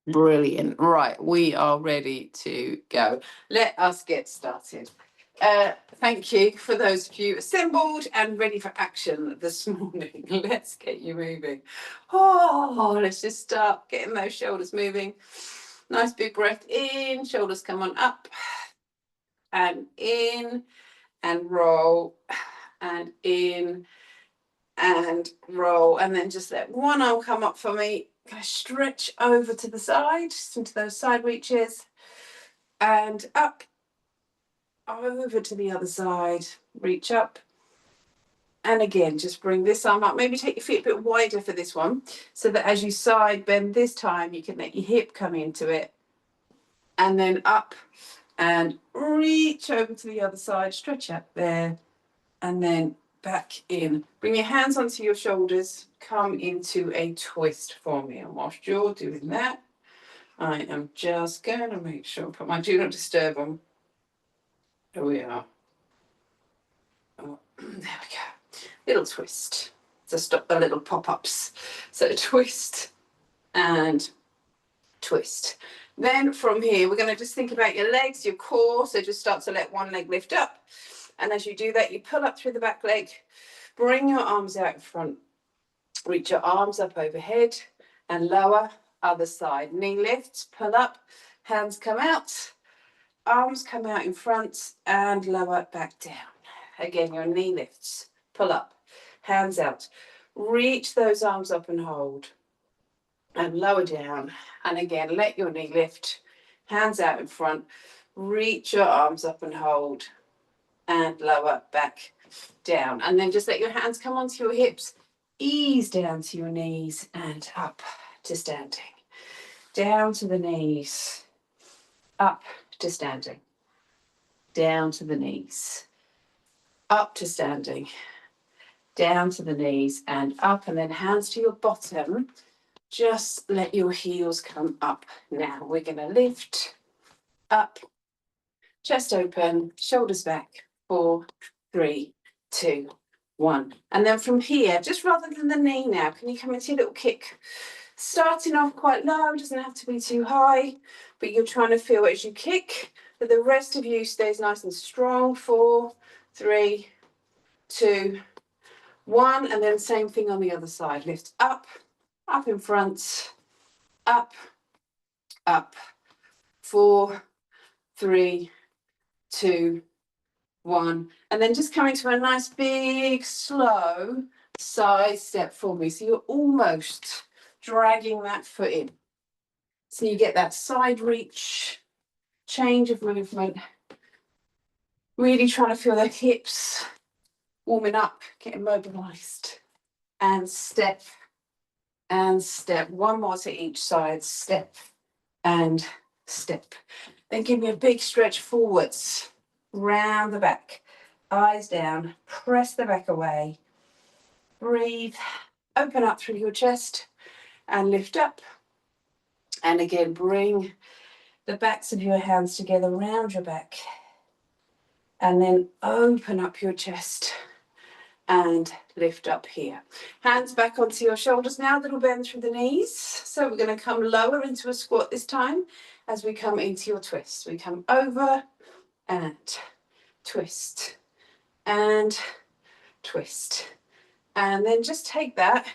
Brilliant. Right, we are ready to go. Let us get started. Thank you for those of you assembled and ready for action this morning. Let's get you moving. Oh, let's just start getting those shoulders moving. Nice big breath in, shoulders come on up and in and roll and in and roll, and then just let one arm come up for me. Going to stretch over to the side, just into those side reaches, and up, over to the other side, reach up, and again, just bring this arm up. Maybe take your feet a bit wider for this one, so that as you side bend this time, you can let your hip come into it, and then up, and reach over to the other side, stretch up there, and then back in. Bring your hands onto your shoulders, come into a twist for me. And whilst you're doing that, I am just going to make sure, put my do not disturb on. Here we are. Oh, there we go. Little twist to stop the little pop-ups. So twist and twist. Then from here, we're going to just think about your legs, your core. So just start to let one leg lift up. And as you do that, you pull up through the back leg, bring your arms out in front, reach your arms up overhead and lower, other side. Knee lifts, pull up, hands come out, arms come out in front and lower back down. Again, your knee lifts, pull up, hands out. Reach those arms up and hold and lower down. And again, let your knee lift, hands out in front, reach your arms up and hold and lower back down. And then just let your hands come onto your hips, ease down to your knees and up to standing. Down to the knees, up to standing. Down to the knees, up to standing. Down to the knees and up, and then hands to your bottom. Just let your heels come up. Now we're going to lift up, chest open, shoulders back. 4, 3, 2, 1. And then from here, just rather than the knee now, can you come into a little kick? Starting off quite low, doesn't have to be too high, but you're trying to feel as you kick that the rest of you stays nice and strong. 4, 3, 2, 1. And then same thing on the other side. Lift up, up in front, up, up. 4, 3, 2, 1. And then just coming to a nice big slow side step for me. So you're almost dragging that foot in. So you get that side reach, change of movement. Really trying to feel the hips warming up, getting mobilized. And step and step. One more to each side. Step and step. Then give me a big stretch forwards. Round the back, eyes down, press the back away, breathe, open up through your chest and lift up. And again, bring the backs of your hands together around your back and then open up your chest and lift up here. Hands back onto your shoulders now, little bend through the knees. So we're going to come lower into a squat this time as we come into your twist. We come over and twist and twist, and then just take that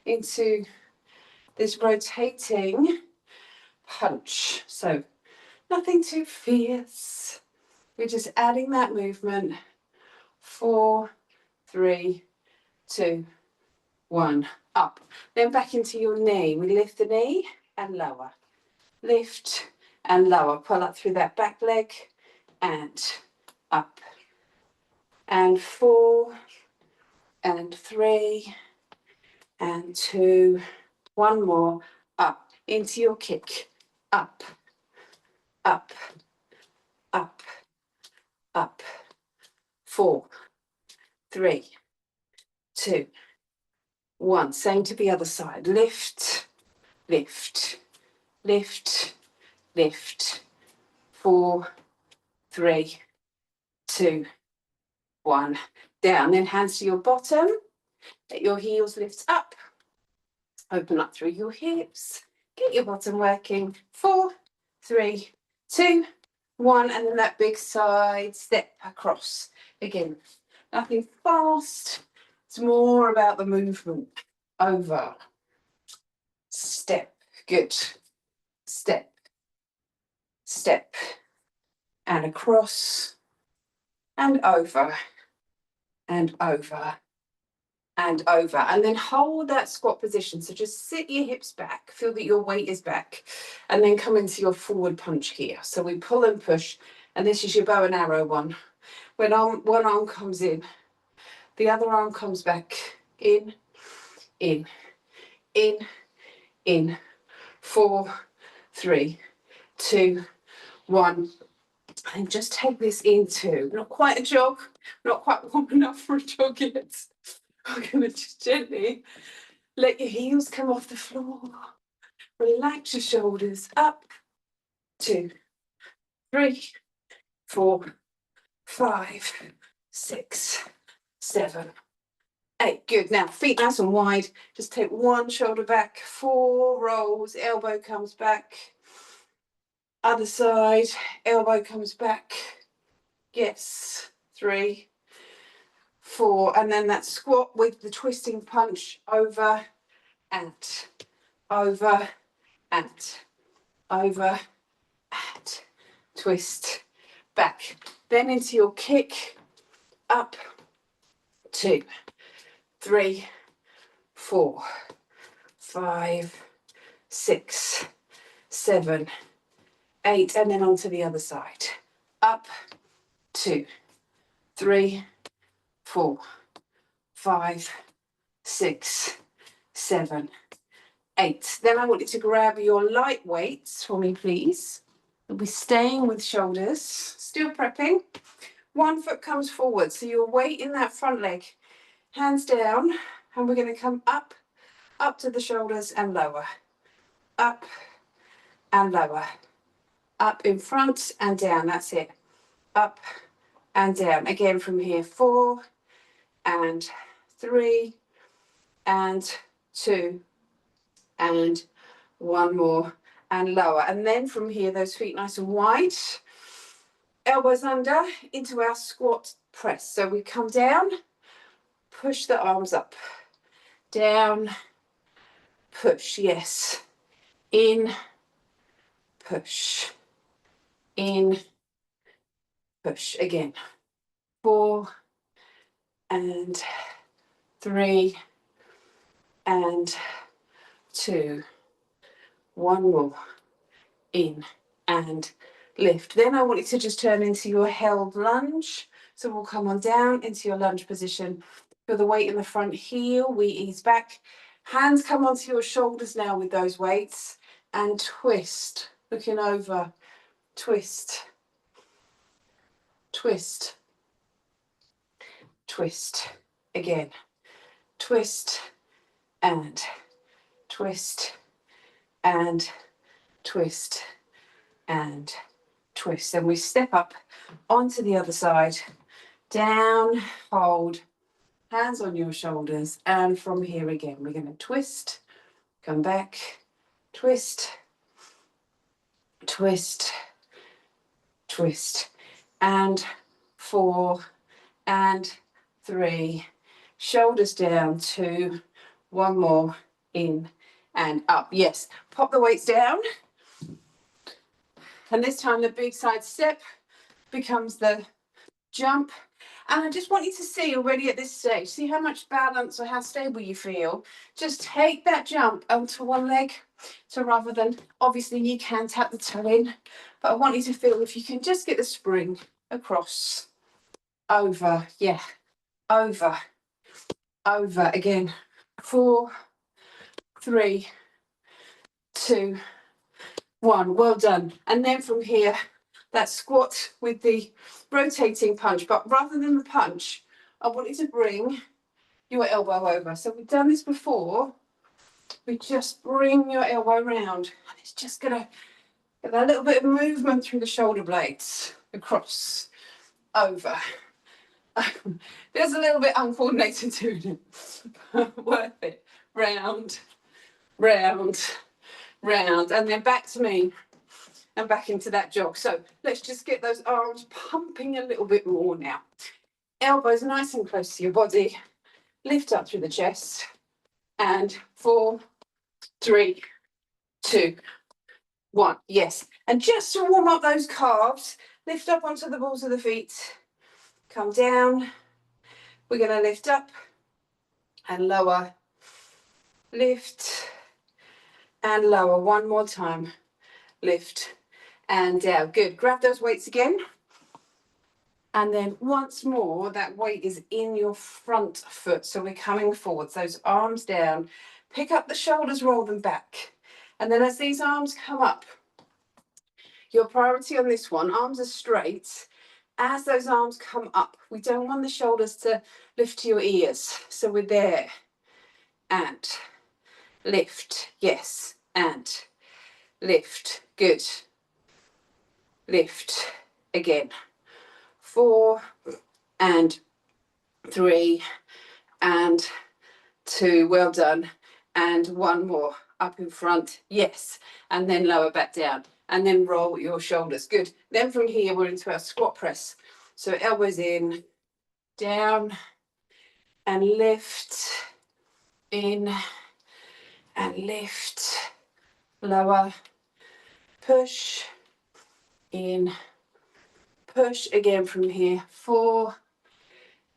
into this rotating punch. So nothing too fierce, we're just adding that movement. 4, 3, 2, 1, up. Then back into your knee. We lift the knee and lower, lift and lower, pull up through that back leg and up. And 4 and 3 and 2, 1 more, up into your kick, up, up, up, up. 4, 3, 2, 1. Same to the other side. Lift, lift, lift, lift. 4, 3, 2, 1. Down. Then hands to your bottom. Let your heels lift up. Open up through your hips. Get your bottom working. 4, 3, 2, 1, and then that big side step across. Again, nothing fast. It's more about the movement. Over. Step. Good. Step. Step. And across. And over. And over. And over, and then hold that squat position. So just sit your hips back, feel that your weight is back, and then come into your forward punch here. So we pull and push, and this is your bow and arrow one. When one arm comes in, the other arm comes back. In, in, in, in. 4, 3, 2, 1. And just take this into, not quite a jog, not quite warm enough for a jog yet. I'm going to just gently let your heels come off the floor. Relax your shoulders. Up. 2, 3, 4, 5, 6, 7, 8. Good. Now feet nice and wide. Just take one shoulder back. 4 rolls. Elbow comes back. Other side. Elbow comes back. Yes. 3, 4. And then that squat with the twisting punch. Over and over and over and twist back. Then into your kick. Up. 2, 3, 4, 5, 6, 7, 8, and then onto the other side. Up. 2, 3, 4, 5, 6, 7, 8. Then I want you to grab your light weights for me, please. You'll be staying with shoulders, still prepping. One foot comes forward, so your weight in that front leg, hands down, and we're going to come up to the shoulders and lower. Up and lower. Up in front and down, that's it. Up and down. Again from here, 4 and 3 and 2 and 1 more and lower. And then from here, those feet nice and wide. Elbows under into our squat press. So we come down, push the arms up, down, push, yes, in, push, in, push. Again, 4 and 3 and 2, 1 more, in and lift. Then I want you to just turn into your held lunge. So we'll come on down into your lunge position. Feel the weight in the front heel, we ease back. Hands come onto your shoulders now with those weights and twist, looking over, twist, twist, twist, again, twist and twist and twist and twist. Then we step up onto the other side, down, hold, hands on your shoulders, and from here again, we're going to twist, come back, twist, twist, twist, and 4 and 3, shoulders down, 2, 1 more, in and up. Yes, pop the weights down, and this time the big side step becomes the jump. And I just want you to see already at this stage, see how much balance or how stable you feel. Just take that jump onto one leg. So rather than, obviously you can tap the toe in, but I want you to feel if you can just get the spring across, over, yeah, over, over, again, 4, 3, 2, 1, well done. And then from here, that squat with the rotating punch, but rather than the punch, I want you to bring your elbow over. So we've done this before. We just bring your elbow round, and it's just gonna get that little bit of movement through the shoulder blades, across, over. Feels a little bit uncoordinated doing it. Worth it. Round, round, round, and then back to me and back into that jog. So let's just get those arms pumping a little bit more now. Elbows nice and close to your body. Lift up through the chest. And 4, 3, 2, 1. Yes. And just to warm up those calves, lift up onto the balls of the feet. Come down. We're going to lift up and lower. Lift and lower. One more time. Lift and down. Good. Grab those weights again. And then once more, that weight is in your front foot. So we're coming forwards, those arms down. Pick up the shoulders, roll them back. And then as these arms come up, your priority on this one, arms are straight. As those arms come up, we don't want the shoulders to lift to your ears. So we're there. And lift. Yes. And lift. Good. Lift. Again. 4 and 3 and 2. Well done. And one more. Up in front. Yes. And then lower back down. And then roll your shoulders. Good. Then from here, we're into our squat press. So elbows in, down, and lift, in, and lift, lower, push, in, push again from here. 4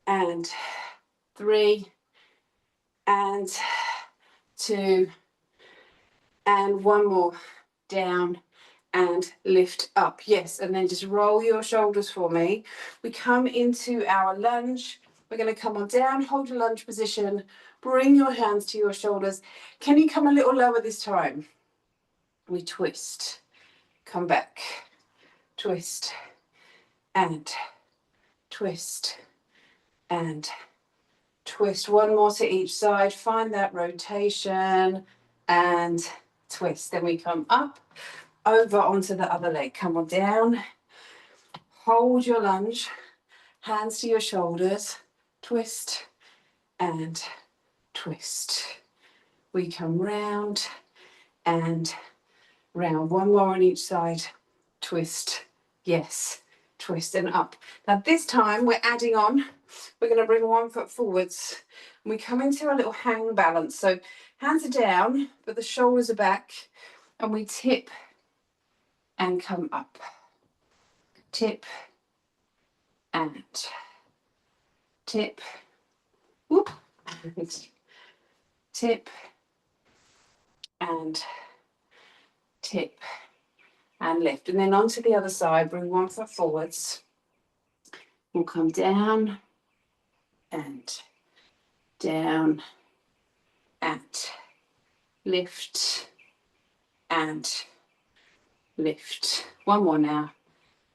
and 3 and 2 and one more. Down and lift up. Yes, and then just roll your shoulders for me. We come into our lunge. We're going to come on down, hold your lunge position, bring your hands to your shoulders. Can you come a little lower this time? We twist, come back, twist, and twist, and twist. One more to each side. Find that rotation and twist. Then we come up, over onto the other leg. Come on down. Hold your lunge. Hands to your shoulders. Twist and twist. We come round and round. One more on each side. Twist. Yes. Twist and up. Now this time we're adding on. We're going to bring one foot forwards. And we come into a little hang balance. So hands are down, but the shoulders are back. And we tip and come up. Tip and tip. Whoop. And tip and tip and lift. And then onto the other side, bring one foot forwards. We'll come down and down and lift and lift. One more now.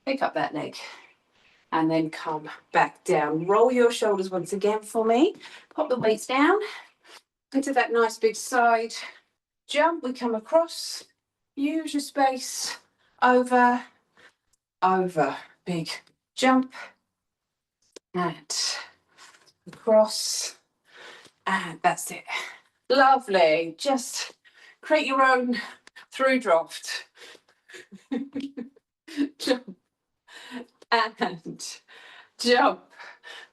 Pick up that leg and then come back down. Roll your shoulders once again for me. Pop the weights down into that nice big side jump. We come across. Use your space. Over, over. Big jump and across. And that's it. Lovely. Just create your own through draft. Jump and jump.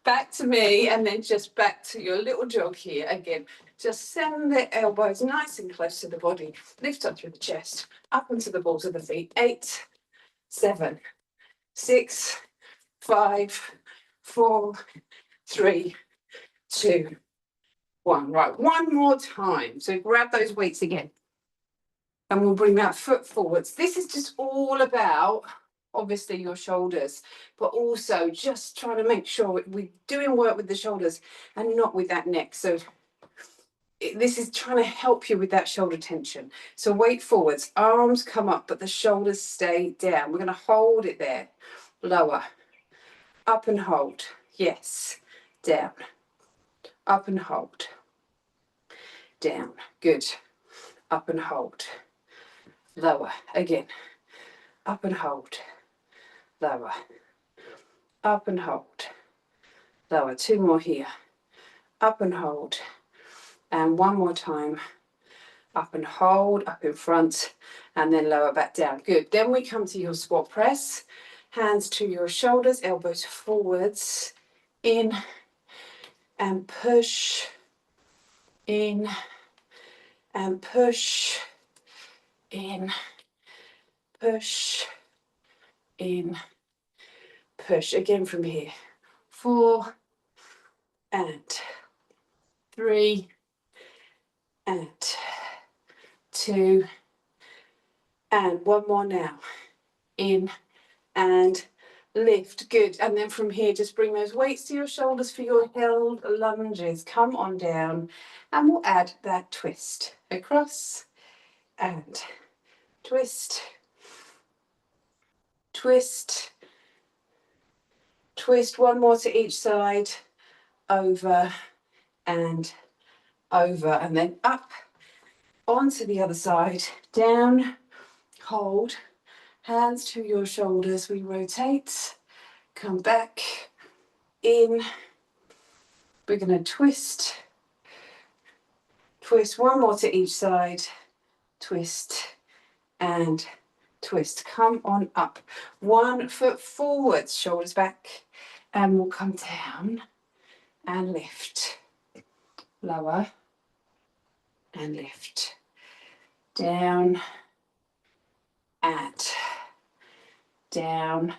Back to me and then just back to your little jog here. Again, just send the elbows nice and close to the body. Lift up through the chest, up into the balls of the feet. 8, 7, 6, 5, 4, 3, 2, 1. Right, one more time. So grab those weights again. And we'll bring that foot forwards. This is just all about, obviously, your shoulders, but also just trying to make sure we're doing work with the shoulders and not with that neck. So this is trying to help you with that shoulder tension. So weight forwards, arms come up, but the shoulders stay down. We're going to hold it there. Lower, up and hold. Yes, down, up and hold. Down, good. Up and hold. Lower, again. Up and hold. Lower. Up and hold. Lower. 2 more here. Up and hold. And one more time. up and hold, up in front, and then lower back down. Good. Then we come to your squat press. Hands to your shoulders, elbows forwards, in and push, in and push, in, push, in, push. Again from here. 4 and 3 and 2 and 1 more now. In and lift. Good. And then from here, just bring those weights to your shoulders for your held lunges. Come on down, and we'll add that twist. Across and twist, twist, twist. One more to each side. Over and over, and then up onto the other side. Down, hold, hands to your shoulders. We rotate, come back, in. We're going to twist, twist. One more to each side. Twist and twist. Come on up. 1 foot forwards, shoulders back, and we'll come down and lift. Lower and lift. Down and down.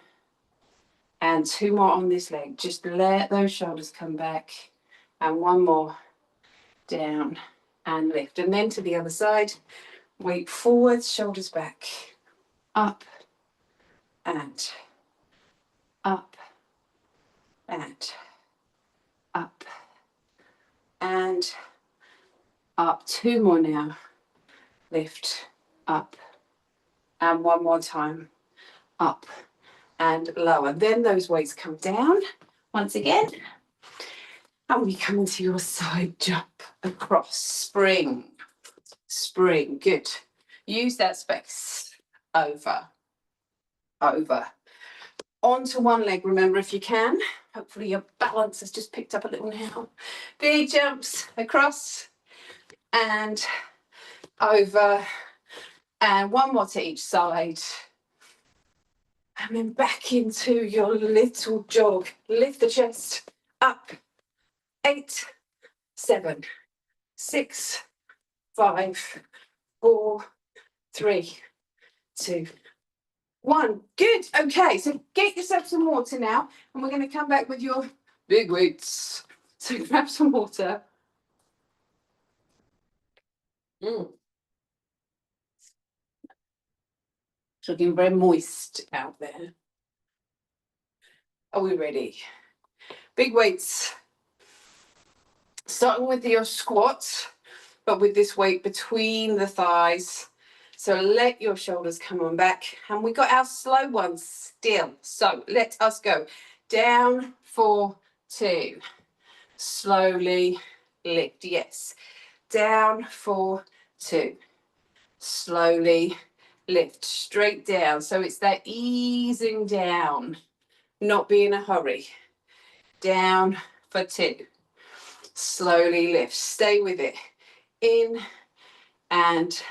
And 2 more on this leg. Just let those shoulders come back. And 1 more. Down and lift. And then to the other side. Weight forwards, shoulders back. Up and up and up and up. 2 more now. Lift, up, and 1 more time. Up and lower. Then those weights come down once again. And we come into your side jump across. Spring, spring. Good. Use that space. Over, over. Onto one leg, remember, if you can. Hopefully your balance has just picked up a little now. Big jumps across and over. And 1 more to each side. And then back into your little jog. Lift the chest up. 8, 7, 6, 5, 4, 3, 2, 1. Good. Okay, so get yourself some water now, and we're going to come back with your big weights. So grab some water. It's looking very moist out there. Are we ready? Big weights. Starting with your squats, but with this weight between the thighs. So let your shoulders come on back. And we got our slow ones still. So let us go. Down for 2. Slowly lift. Yes. Down for 2. Slowly lift. Straight down. So it's that easing down. Not be in a hurry. Down for 2. Slowly lift. Stay with it. In and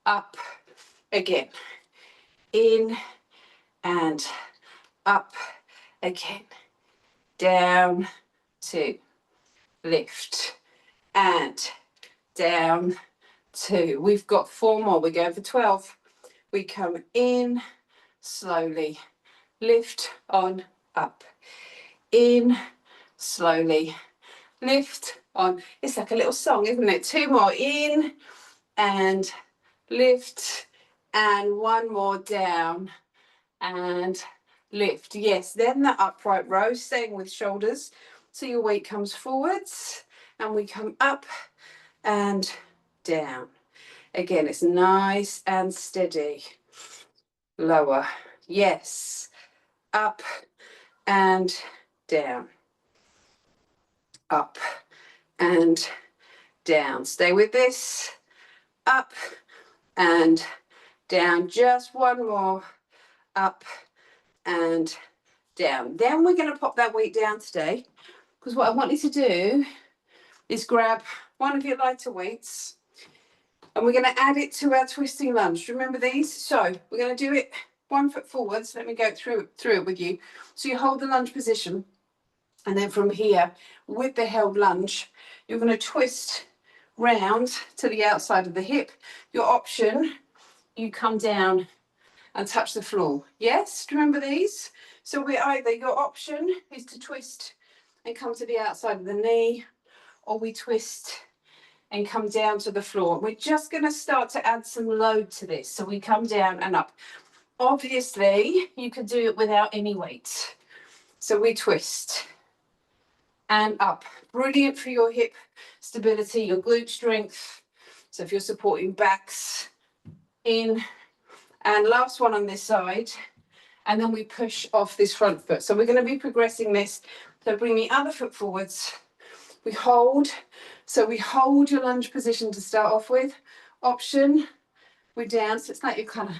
up again. In and up again. Down 2. Lift. And down 2. We've got 4 more. We're going for 12. We come in slowly. Lift on up. In slowly. Lift on. It's like a little song, isn't it? 2 more. In and lift. And 1 more down and lift. Yes, then the upright row, staying with shoulders. So your weight comes forwards and we come up and down. Again, it's nice and steady. Lower. Yes. Up and down. Up and down. Stay with this. Up and down. Just 1 more. Up and down. Then we're going to pop that weight down today, because what I want you to do is grab one of your lighter weights And we're going to add it to our twisting lunge. Do you remember these? So we're going to do it 1 foot forwards. Let me go through it with you. So you hold the lunge position, and then from here, with the held lunge, you're going to twist round to the outside of the hip. Your option, you come down and touch the floor. Yes, do you remember these? So we're either, your option is to twist and come to the outside of the knee, or we twist and come down to the floor. We're just going to start to add some load to this. So we come down and up. Obviously, you can do it without any weight. So we twist and up. Brilliant for your hip stability, your glute strength. So if you're supporting backs, in. And last one on this side. And then we push off this front foot. So we're going to be progressing this. So bring the other foot forwards. We hold. So we hold your lunge position to start off with. Option, we're down. So it's like you're kind of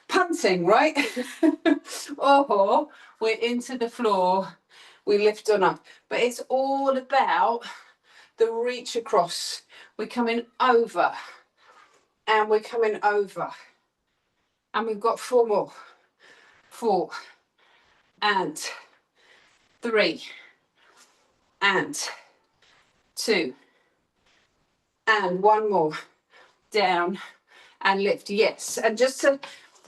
punting, right? Or we're into the floor. We lift on up. But it's all about the reach across. We're coming over. And we're coming over. And we've got 4 more. 4 and 3 and 2 and 1 more. Down and lift. Yes, and just to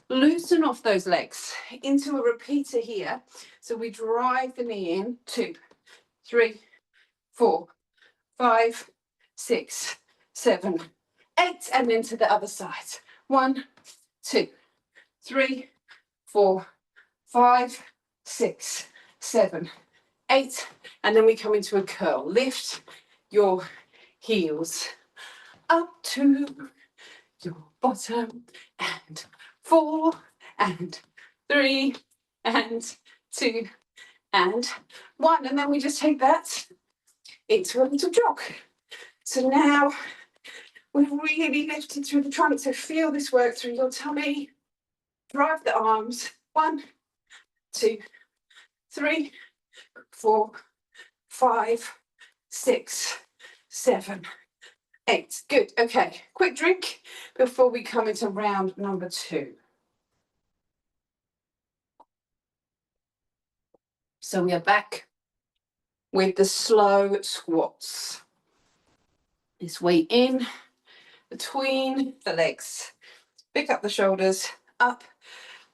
loosen off those legs into a repeater here. So we drive the knee in. 2, 3, 4, 5, 6, 7, 8, and into the other side. 1, 2, 3, 4, 5, 6, 7, 8, and then we come into a curl. Lift your heels up to your bottom, and 4 and 3 and 2 and 1, and then we just take that into a little jog. So now we've really lifted through the trunk. So feel this work through your tummy. Drive the arms. 1, 2, 3, 4, 5, 6, 7, 8. Good. Okay. Quick drink before we come into round number 2. So we are back with the slow squats. This weight in between the legs. Pick up the shoulders, up,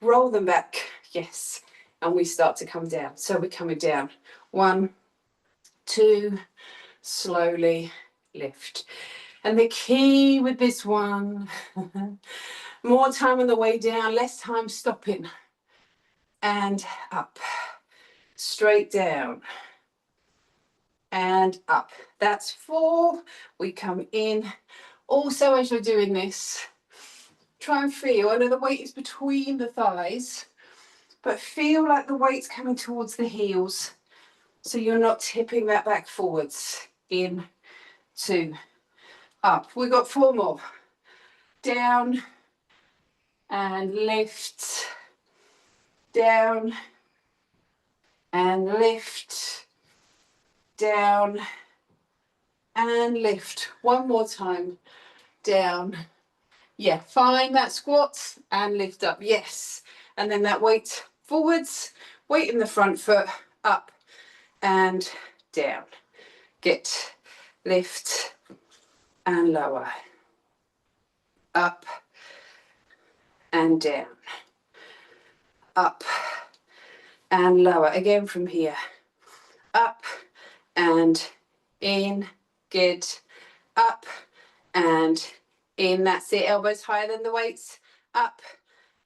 roll them back. Yes. And we start to come down. So we're coming down. 1, 2, slowly lift. And the key with this one, more time on the way down, less time stopping. And up, straight down, and up. That's 4. We come in. Also, as you're doing this, try and feel, I know the weight is between the thighs, but feel like the weight's coming towards the heels. So you're not tipping that back forwards. In, 2, up. We've got 4 more. Down and lift. Down and lift. Down and lift. 1 more time. Down. Yeah, find that squat and lift up. Yes. And then that weight forwards, weight in the front foot, up and down. Get, lift and lower. Up and down. Up and lower. Again from here. Up and in. Good. Up and in. That's it. Elbows higher than the weights. Up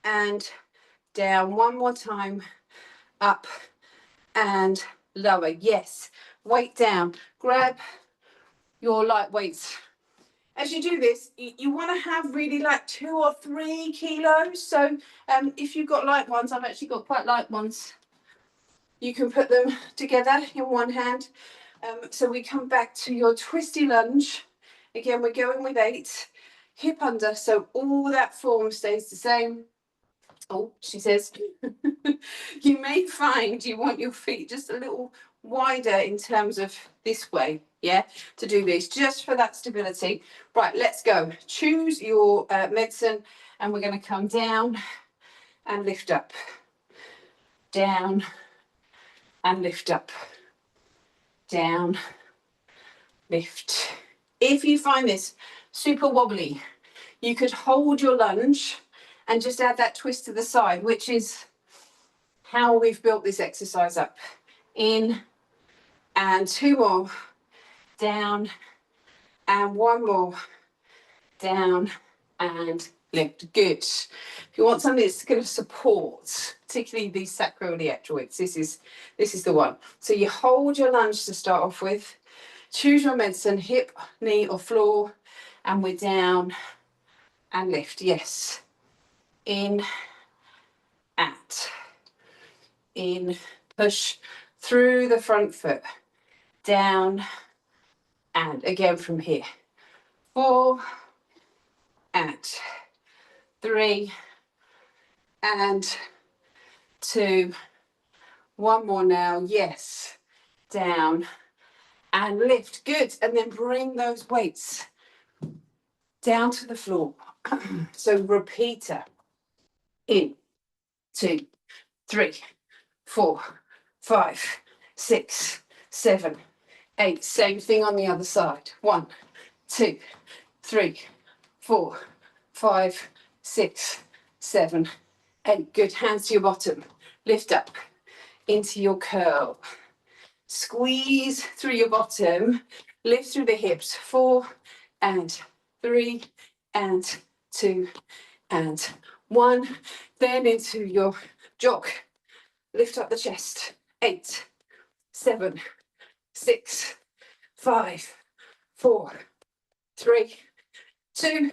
and down. 1 more time. Up and lower. Yes. Weight down. Grab your light weights. As you do this, you want to have really like 2 or 3 kilos. So if you've got light ones, I've actually got quite light ones. You can put them together in one hand. So we come back to your twisty lunge. Again, we're going with 8. Hip under, so all that form stays the same. Oh, she says, you may find you want your feet just a little wider in terms of this way. yeah, to do these just for that stability. Right, let's go. Choose your medicine, and we're going to come down and lift up, down and lift up, down, lift. If you find this super wobbly, you could hold your lunge and just add that twist to the side, which is how we've built this exercise up. In and 2 more, down and 1 more, down and lift. Good. If you want something that's going to support, particularly these sacroiliac joints, this is the one. So you hold your lunge to start off with, choose your medicine, hip, knee or floor, and we're down and lift. Yes. In, at, in, push through the front foot, down, and again from here. 4, and 3, and 2, 1 more now. Yes, down and lift. Good. And then bring those weights down to the floor. So repeater. In, 2, 3, 4, 5, 6, 7, 8. Same thing on the other side. 1, 2, 3, 4, 5, 6, 7, 8. Good. Hands to your bottom. Lift up into your curl. Squeeze through your bottom. Lift through the hips. 4 and 3 and 2 and 1. Then into your jog. Lift up the chest. 8, 7, 6, 5, 4, 3, 2,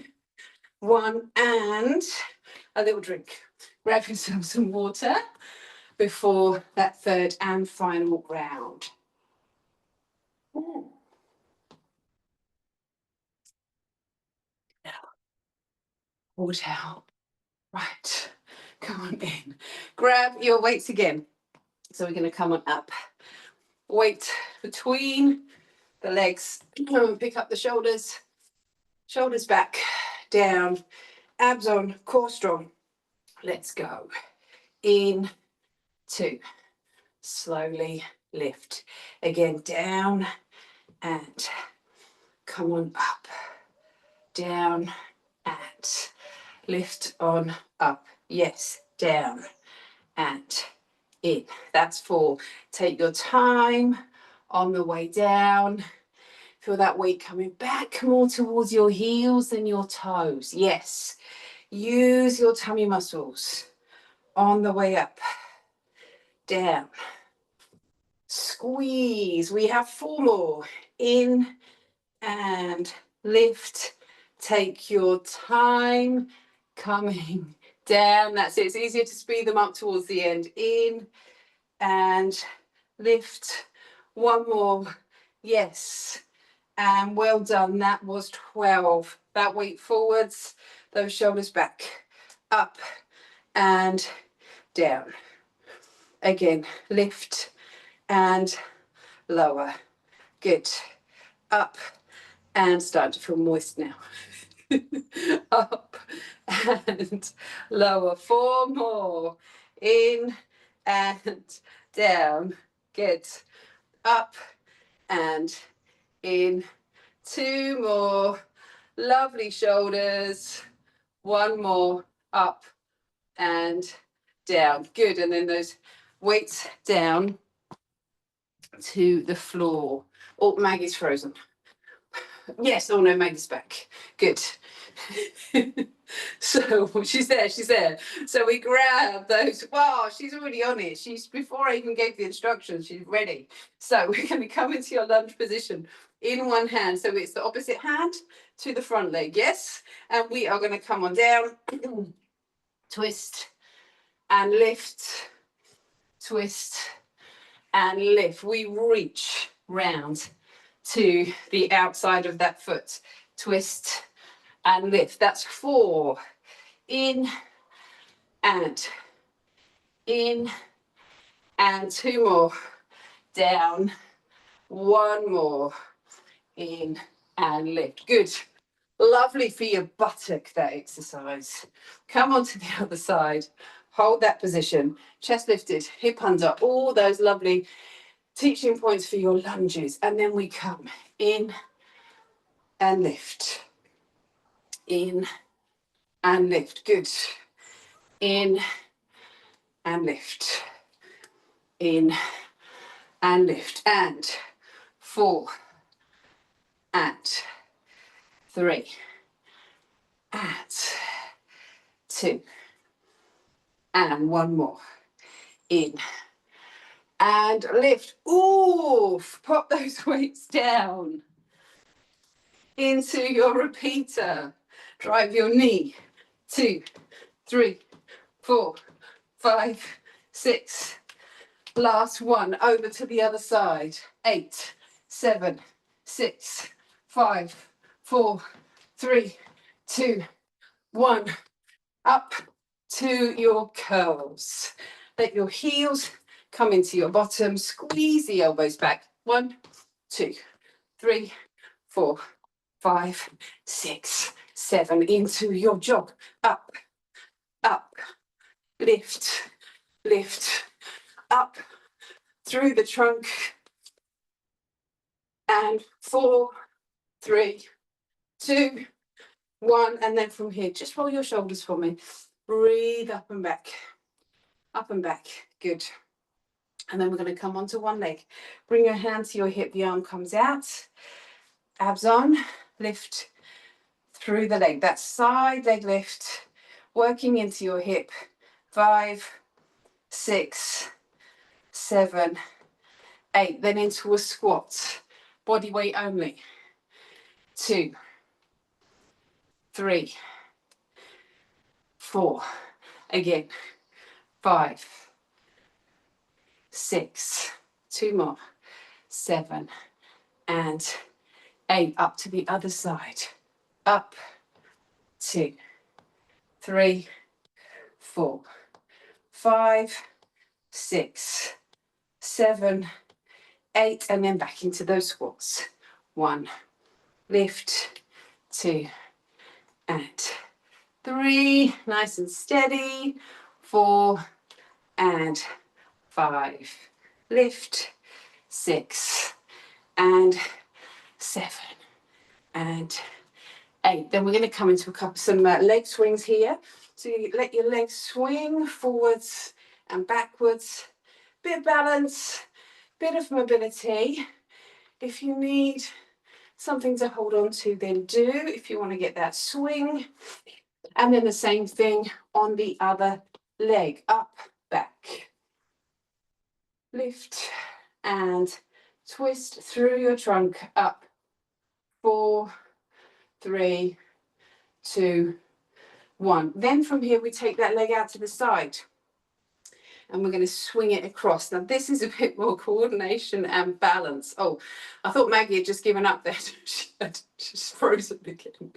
1, and a little drink. Grab yourself some water before that third and final round. Water out. Right, come on in. Grab your weights again. So we're going to come on up. Weight between the legs. Pick up the shoulders. Shoulders back, down, abs on, core strong. Let's go. In, 2. Slowly lift. Again, down and come on up. Down and lift on up. Yes, down and in. That's 4. Take your time on the way down. Feel that weight coming back more towards your heels than your toes. Yes. Use your tummy muscles on the way up. Down. Squeeze. We have 4 more. In and lift. Take your time. Coming down. That's it. It's easier to speed them up towards the end. In and lift. 1 more. Yes. And well done. That was 12. That weight forwards, those shoulders back, up and down. Again, lift and lower. Good. Up and start to feel moist now. Up and lower. 4 more. In and down. Good. Up and in. 2 more. Lovely shoulders. 1 more. Up and down. Good. And then those weights down to the floor. Oh, Maggie's frozen. Yes. Oh no, Maggie's back. Good. So she's there. So we grab those. Wow, she's already on it. Before I even gave the instructions, she's ready. So we're going to come into your lunge position in one hand. So it's the opposite hand to the front leg. Yes. And we are going to come on down, twist and lift, twist and lift. We reach round to the outside of that foot, twist and lift. That's 4. In and 2 more. Down. 1 more. in and lift. Good. Lovely for your buttock, that exercise. Come on to the other side. Hold that position. Chest lifted, hip under, all those lovely teaching points for your lunges. And then we come in and lift. In and lift. Good. In and lift. In and lift. And 4 and 3 and 2 and 1 more. In and lift. Oof, pop those weights down into your repeater. Drive your knee. 2, 3, 4, 5, 6. Last one. Over to the other side. 8, 7, 6, 5, 4, 3, 2, 1. Up to your curls. Let your heels come into your bottom. Squeeze the elbows back. 1, 2, 3, 4, 5, 6, 7. Into your jog. Up, up, lift, lift, up through the trunk. And 4, 3, 2, 1. And then from here, just roll your shoulders for me. Breathe up and back. Up and back. Good. And then we're going to come onto one leg. Bring your hand to your hip. The arm comes out. Abs on. Lift through the leg. That side leg lift. Working into your hip. 5, 6, 7, 8. Then into a squat. Body weight only. 2, 3, 4. Again. 5, 6. 2 more. 7 and 8. Up to the other side. Up. 2, 3, 4, 5, 6, 7, 8. And then back into those squats. 1. Lift. 2 and 3. Nice and steady. 4 and 5. Lift. 6 and 7 and 8. Then we're going to come into some leg swings here. So you let your legs swing forwards and backwards. Bit of balance, bit of mobility. If you need something to hold on to, then do, if you want to get that swing. And then the same thing on the other leg. Up, back. Lift and twist through your trunk. Up. 4, 3, 2, 1. Then from here we take that leg out to the side and we're going to swing it across. Now this is a bit more coordination and balance. Oh, I thought Maggie had just given up there. She's frozen again.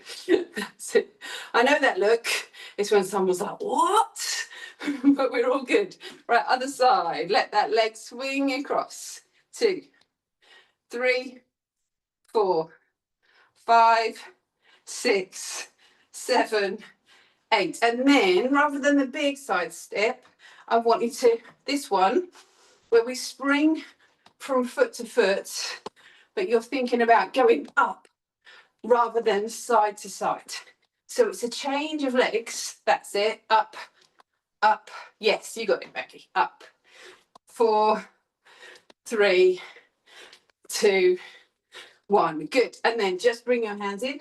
That's it. I know that look. It's when someone's like, what? But we're all good. Right, other side. Let that leg swing across. 2, 3, 4, 5, 6, 7, 8. And then rather than the big side step, I want you to, this one, where we spring from foot to foot, but you're thinking about going up rather than side to side. So it's a change of legs. That's it. Up, up. Yes, you got it, Becky. Up. 4, 3, 2, 1. Good. And then just bring your hands in.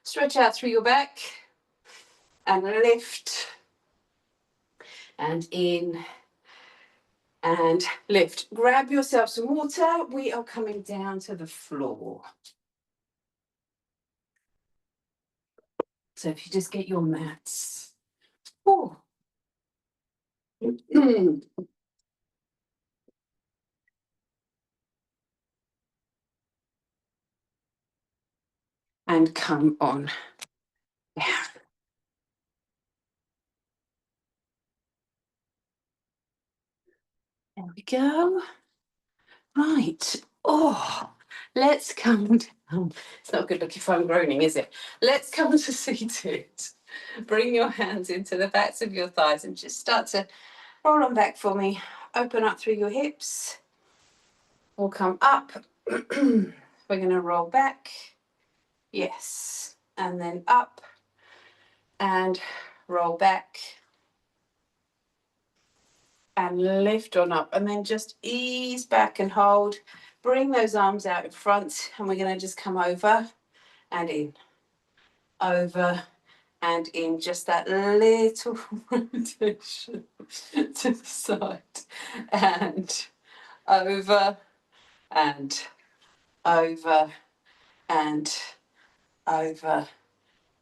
Stretch out through your back. And lift. And in. And lift. Grab yourself some water. We are coming down to the floor. So if you just get your mats. Oh. And come on down. There we go. Right. Oh, let's come It's not good looking if I'm groaning, is it? Let's come to seated. Bring your hands into the backs of your thighs and just start to roll on back for me. Open up through your hips. We'll come up. We're going to roll back. Yes. And then up and roll back and lift on up. And then just ease back and hold. Bring those arms out in front and we're going to just come over and in. Over and in, just that little rotation to the side and over and over and over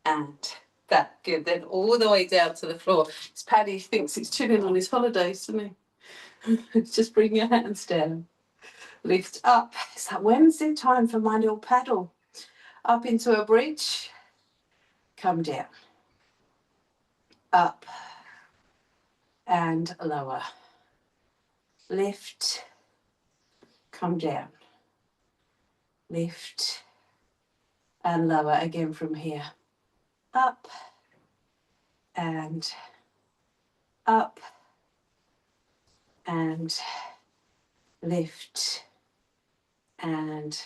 and that. Good. Then all the way down to the floor. As Paddy thinks he's chilling on his holidays, doesn't he? Just bring your hands down. Lift up. It's that Wednesday time for my little paddle. Up into a bridge. Come down. Up and lower. Lift, come down. Lift and lower again from here. Up and up and lift and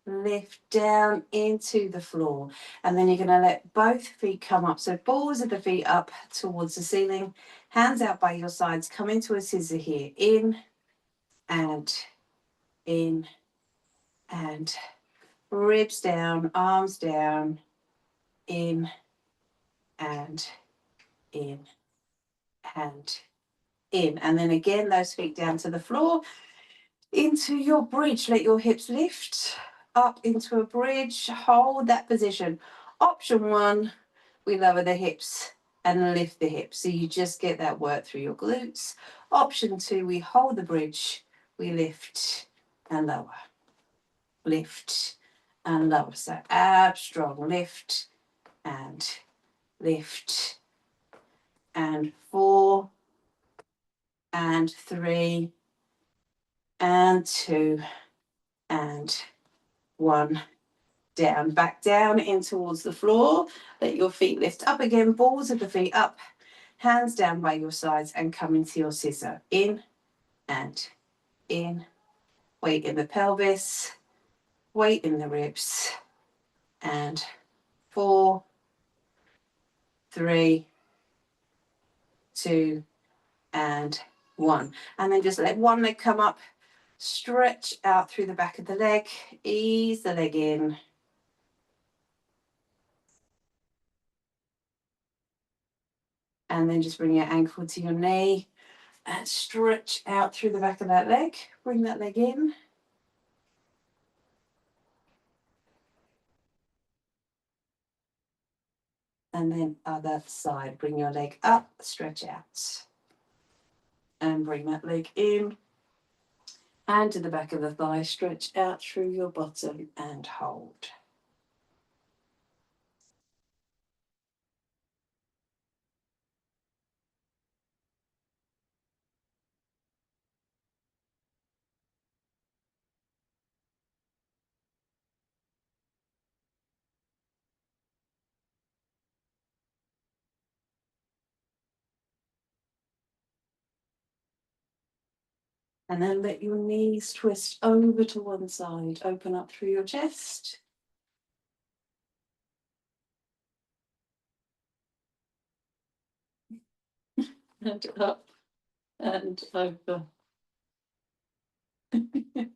lift down into the floor. And then you're going to let both feet come up. So balls of the feet up towards the ceiling, hands out by your sides. Come into a scissor here. In and in and ribs down, arms down, in and in and in. And then again, those feet down to the floor, into your bridge. Let your hips lift up into a bridge. Hold that position. Option one, we lower the hips and lift the hips. So you just get that work through your glutes. Option two, we hold the bridge, we lift and lower. Lift and lower. So ab strong, lift and lift and 4 and 3 and 2 and 1. Down, back down in towards the floor. Let your feet lift up again, balls of the feet up, hands down by your sides and come into your scissor. In and in. Weight in the pelvis, weight in the ribs. And 4, 3, 2 and 1. And then just let one leg come up, stretch out through the back of the leg, ease the leg in. And then just bring your ankle to your knee and stretch out through the back of that leg. Bring that leg in. And then other side, bring your leg up, stretch out. And bring that leg in. And to the back of the thigh, stretch out through your bottom and hold. And then let your knees twist over to one side. Open up through your chest. And up and over. And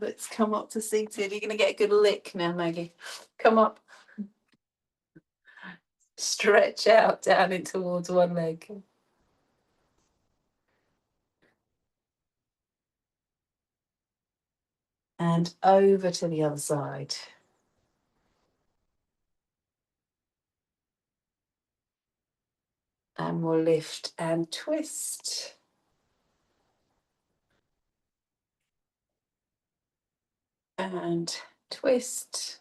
let's come up to seated. You're going to get a good lick now, Maggie. Come up. Stretch out down in towards one leg. And over to the other side. And we'll lift and twist. And twist.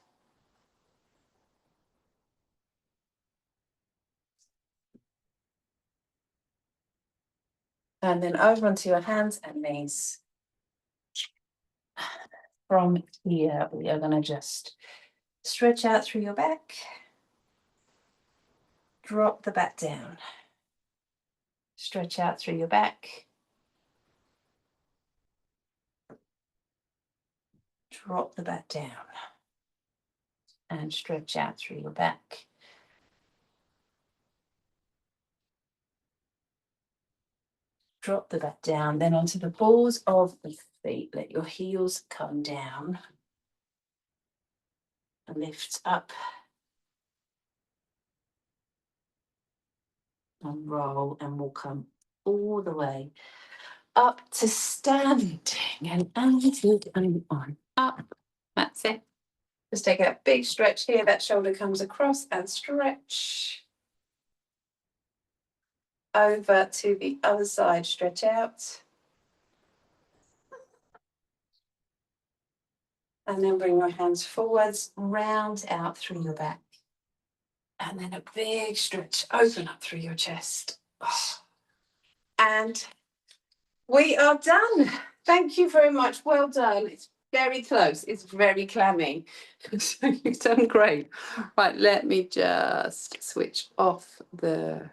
And then over onto your hands and knees. From here, we are going to just stretch out through your back. Drop the back down. Stretch out through your back. Drop the back down. And stretch out through your back. Drop the back down, then onto the balls of the feet. Let your heels come down. And lift up. And roll, and we'll come all the way up to standing and on up. That's it. Just take a big stretch here. That shoulder comes across and stretch. Over to the other side, stretch out. And then bring your hands forwards, round out through your back. And then a big stretch, open up through your chest. And we are done. Thank you very much. Well done. It's very close. It's very clammy. So you've done great. Right, let me just switch off the